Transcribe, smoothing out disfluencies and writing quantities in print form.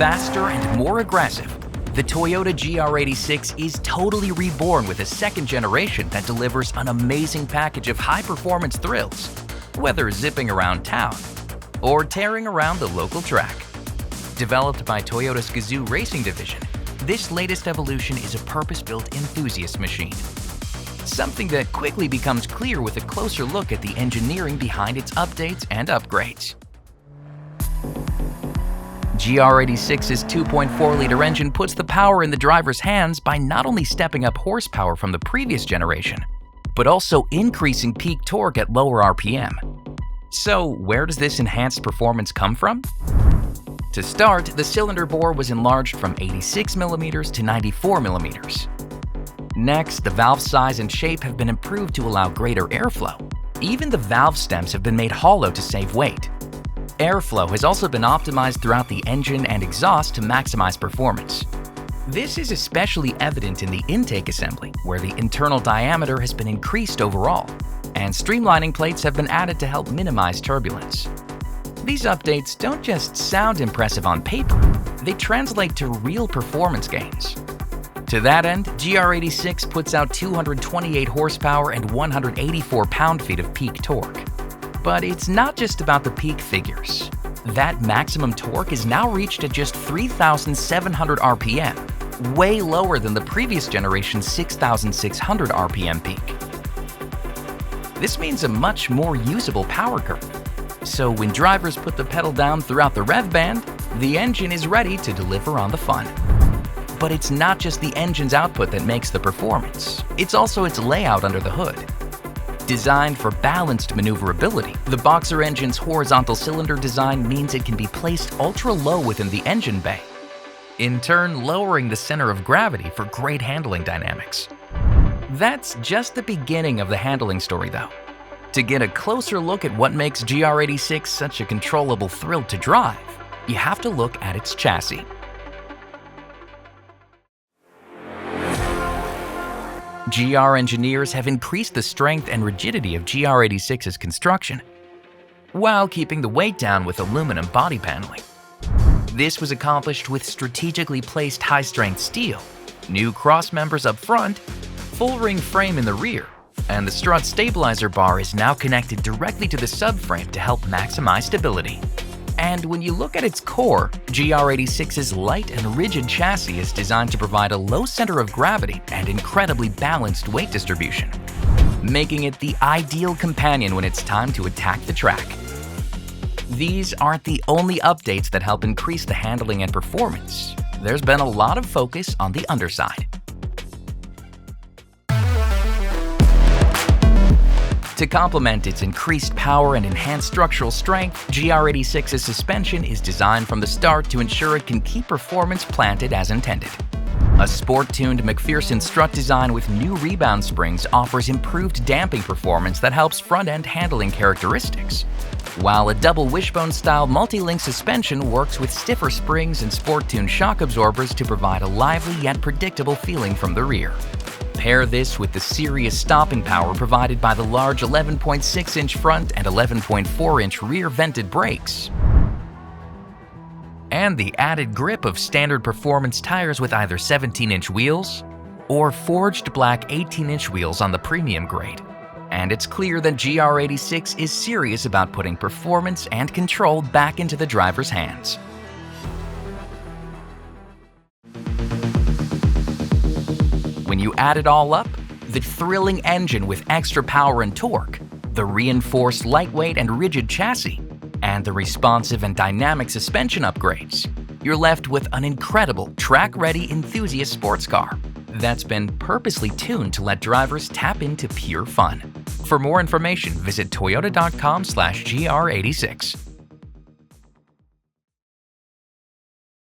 Faster and more aggressive, the Toyota GR86 is totally reborn with a second generation that delivers an amazing package of high-performance thrills, whether zipping around town or tearing around the local track. Developed by Toyota's Gazoo racing division, this latest evolution is a purpose-built enthusiast machine. Something that quickly becomes clear with a closer look at the engineering behind its updates and upgrades. GR86's 2.4-liter engine puts the power in the driver's hands by not only stepping up horsepower from the previous generation, but also increasing peak torque at lower RPM. So, where does this enhanced performance come from? To start, the cylinder bore was enlarged from 86mm to 94mm. Next, the valve size and shape have been improved to allow greater airflow. Even the valve stems have been made hollow to save weight. Airflow has also been optimized throughout the engine and exhaust to maximize performance. This is especially evident in the intake assembly, where the internal diameter has been increased overall, and streamlining plates have been added to help minimize turbulence. These updates don't just sound impressive on paper, they translate to real performance gains. To that end, GR86 puts out 228 horsepower and 184 pound-feet of peak torque. But it's not just about the peak figures. That maximum torque is now reached at just 3,700 RPM, way lower than the previous generation's 6,600 RPM peak. This means a much more usable power curve. So when drivers put the pedal down throughout the rev band, the engine is ready to deliver on the fun. But it's not just the engine's output that makes the performance, it's also its layout under the hood. Designed for balanced maneuverability, the Boxer engine's horizontal cylinder design means it can be placed ultra-low within the engine bay, in turn lowering the center of gravity for great handling dynamics. That's just the beginning of the handling story though. To get a closer look at what makes GR86 such a controllable thrill to drive, you have to look at its chassis. GR engineers have increased the strength and rigidity of GR86's construction, while keeping the weight down with aluminum body paneling. This was accomplished with strategically placed high-strength steel, new cross members up front, full ring frame in the rear, and the strut stabilizer bar is now connected directly to the subframe to help maximize stability. And when you look at its core, GR86's light and rigid chassis is designed to provide a low center of gravity and incredibly balanced weight distribution, making it the ideal companion when it's time to attack the track. These aren't the only updates that help increase the handling and performance. There's been a lot of focus on the underside. To complement its increased power and enhanced structural strength, GR86's suspension is designed from the start to ensure it can keep performance planted as intended. A sport-tuned McPherson strut design with new rebound springs offers improved damping performance that helps front-end handling characteristics, while a double wishbone-style multi-link suspension works with stiffer springs and sport-tuned shock absorbers to provide a lively yet predictable feeling from the rear. Pair this with the serious stopping power provided by the large 11.6-inch front and 11.4-inch rear vented brakes, and the added grip of standard performance tires with either 17-inch wheels or forged black 18-inch wheels on the premium grade. And it's clear that GR86 is serious about putting performance and control back into the driver's hands. When you add it all up, the thrilling engine with extra power and torque, the reinforced lightweight and rigid chassis, and the responsive and dynamic suspension upgrades, you're left with an incredible track-ready enthusiast sports car that's been purposely tuned to let drivers tap into pure fun. For more information, visit toyota.com/GR86.